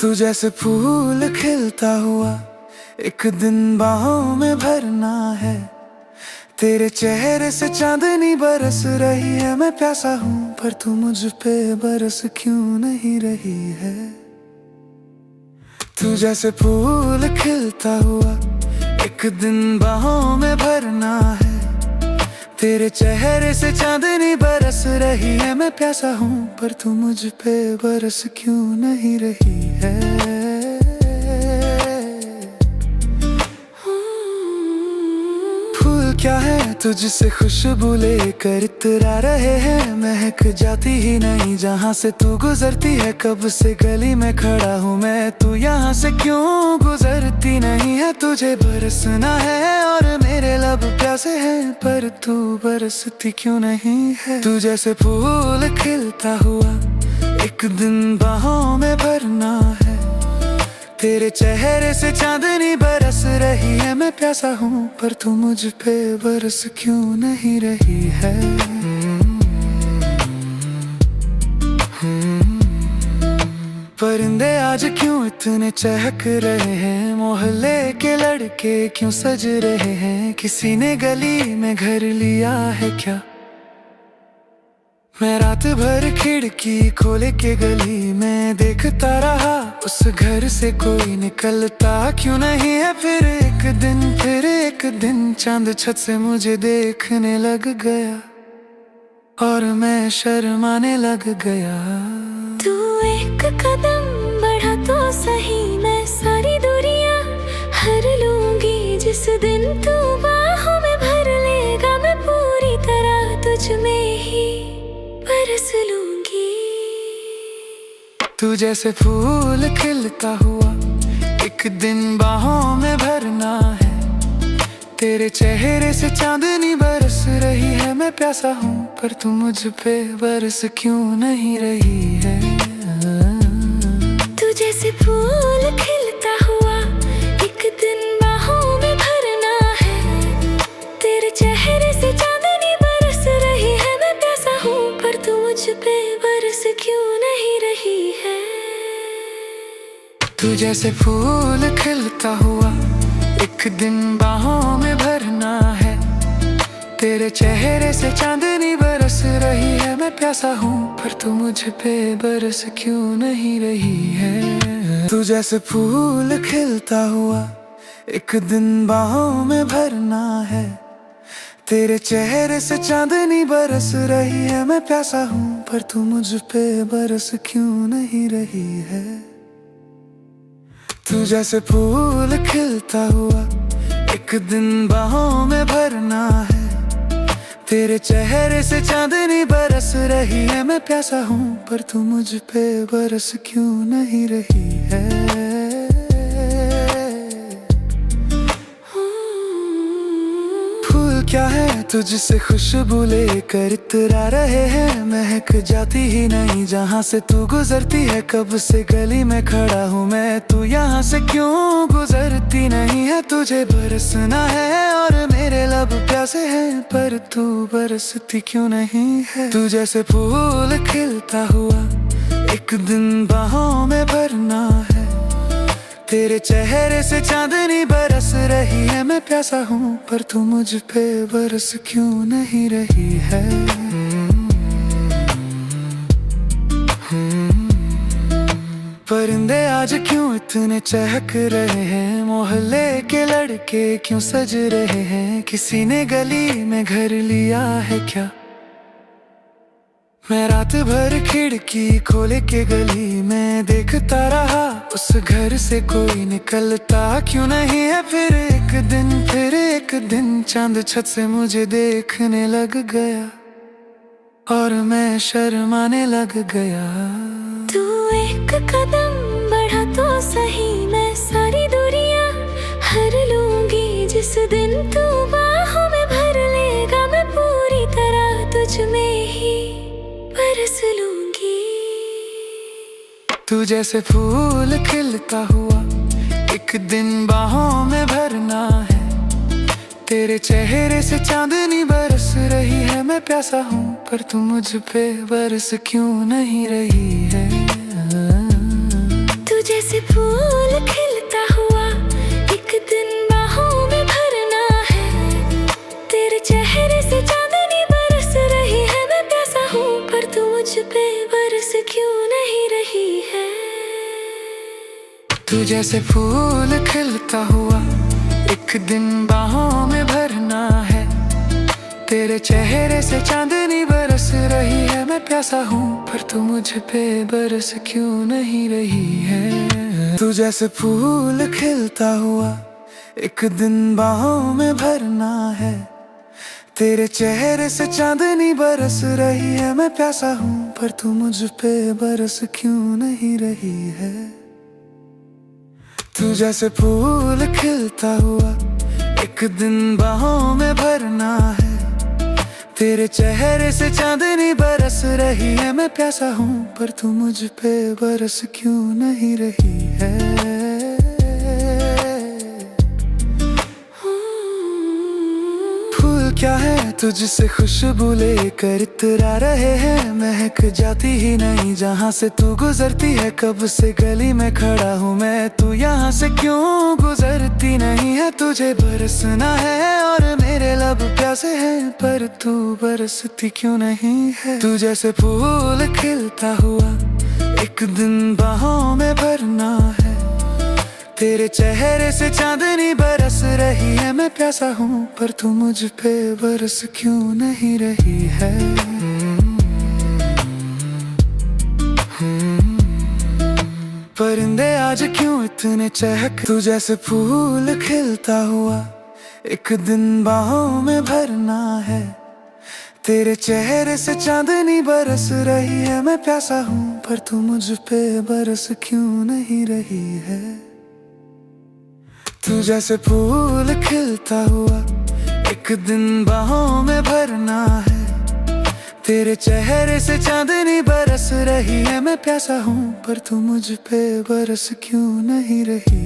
तू जैसे फूल खिलता हुआ एक दिन बाहों में भरना है। तेरे चेहरे से चांदनी बरस रही है। मैं प्यासा हूँ पर तू मुझ पे बरस क्यों नहीं रही है। तू जैसे फूल खिलता हुआ एक दिन बाहों में भरना है। तेरे चेहरे से चांदनी बरस रही है। मैं प्यासा हूँ पर तू मुझ पे बरस क्यों नहीं रही है। फूल क्या है तुझसे खुशबू लेकर इतरा रहे हैं। महक जाती ही नहीं जहाँ से तू गुजरती है। कब से गली में खड़ा हूँ मैं, तू यहाँ से क्यों गुजरती नहीं है। तुझे बरसना है और मेरे लब प्यासे हैं, पर तू बरसती क्यों नहीं है। तू जैसे फूल खिलता हुआ एक दिन बाहों में भरना है। तेरे चेहरे से चांदनी बरस रही है। मैं प्यासा हूँ पर तू मुझ पे बरस क्यों नहीं रही है। परिंदे आज क्यों इतने चहक रहे हैं। मोहल्ले के लड़के क्यों सज रहे हैं। किसी ने गली में घर लिया है क्या। मैं रात भर खिड़की खोले के गली में देखता रहा। उस घर से कोई निकलता क्यों नहीं है। फिर एक दिन चांद छत से मुझे देखने लग गया और मैं शर्माने लग गया। तू एक कदम बढ़ा तो सही, मैं सारी दूरियां हर लूंगी। जिस दिन तू बाहों में भर लेगा, मैं पूरी तरह तुझ में ही बरस लूंगी। तू जैसे फूल खिलता हुआ एक दिन बाहों में भरना है। तेरे चेहरे से चांदनी बरस रही है। मैं प्यासा हूँ पर तू मुझ पे बरस क्यों नहीं रही है। तू जैसे फूल खिलता हुआ एक दिन बाहों में भरना है। तेरे चेहरे से चांदनी बरस रही है। मैं प्यासा हूँ पर तू मुझ पे बरस क्यों नहीं रही है। तू जैसे फूल खिलता हुआ एक दिन बाहों में भरना है। तेरे चेहरे से चांदनी बरस रही है। मैं प्यासा हूँ पर तू मुझ पे बरस क्यों नहीं रही है। तू जैसे फूल खिलता हुआ एक दिन बाहों में भरना है। तेरे चेहरे से चांदनी बरस रही है। मैं प्यासा हूँ पर तू मुझ पे बरस क्यों नहीं रही है। तू जैसे फूल खिलता हुआ एक दिन बाहों में भरना है। तेरे चेहरे से चांदनी बरस रही है। मैं प्यासा हूँ पर तू मुझ पे बरस क्यों नहीं रही है। फूल क्या है तुझसे खुशबू लेकर इतरा रहे हैं। महक जाती ही नहीं जहाँ से तू गुजरती है। कब से गली में खड़ा हूँ मैं, तू यहाँ से क्यों गुजरती नहीं है। तुझे बरसना है और मेरे लब प्यासे हैं, पर तू बरसती क्यों नहीं है। तू जैसे फूल खिलता हुआ एक दिन बाहों में भरना है। तेरे चेहरे से चांदनी बरस रही है। मैं प्यासा हूँ पर तू मुझ पे बरस क्यों नहीं रही है। परिंदे आज क्यों इतने चहक रहे हैं। मोहल्ले के लड़के क्यों सज रहे हैं। किसी ने गली में घर लिया है क्या। मैं रात भर खिड़की खोले के गली में देखता रहा। उस घर से कोई निकलता क्यों नहीं है। फिर एक दिन चांद छत से मुझे देखने लग गया और मैं शर्माने लग गया। तू एक कदम बढ़ा तो सही, मैं सारी दूरियां हर लूंगी। जिस दिन तू बाहों में भर लेगा, मैं पूरी तरह तुझ में ही बरस लूंगी। तू जैसे फूल खिलता हुआ एक दिन बाहों में भरना है। तेरे चेहरे से चांदनी बरस रही है। मैं प्यासा हूँ पर तू मुझ पे बरस क्यों नहीं रही है। तू जैसे पे बरस क्यों नहीं रही है। तू जैसे फूल खिलता हुआ एक दिन बाहों में भरना है। तेरे चेहरे से चांदनी बरस रही है। मैं प्यासा हूँ पर तू मुझ पे बरस क्यों नहीं रही है। तू जैसे फूल खिलता हुआ एक दिन बाहों में भरना है। तेरे चेहरे से चांदनी बरस रही है। मैं प्यासा हूँ पर तू मुझ पे बरस क्यों नहीं रही है। तू जैसे फूल खिलता हुआ एक दिन बाहों में भरना है। तेरे चेहरे से चांदनी बरस रही है। मैं प्यासा हूँ पर तू मुझ पे बरस क्यों नहीं रही है। फूल क्या है तुझसे खुशबू लेकर इतरा रहे हैं। महक जाती ही नहीं जहाँ से तू गुजरती है। कब से गली में खड़ा हूँ मैं, तू यहाँ से क्यों गुजरती नहीं है। तुझे बरसना है और मेरे लब प्यासे हैं पर तू बरसती क्यों नहीं है। तू जैसे फूल खिलता हुआ एक दिन बाहों में भरना है। तेरे चेहरे से चांदनी बरस रही है। मैं प्यासा हूँ पर तू मुझ पे बरस क्यों नहीं रही है। परिंदे आज क्यों इतने चहक। तू जैसे फूल खिलता हुआ एक दिन बाहों में भरना है। तेरे चेहरे से चांदनी बरस रही है। मैं प्यासा हूँ पर तू मुझ पे बरस क्यों नहीं रही है। तू जैसे फूल खिलता हुआ एक दिन बाहों में भरना है। तेरे चेहरे से चांदनी बरस रही है। मैं प्यासा हूँ पर तू मुझ पे बरस क्यों नहीं रही।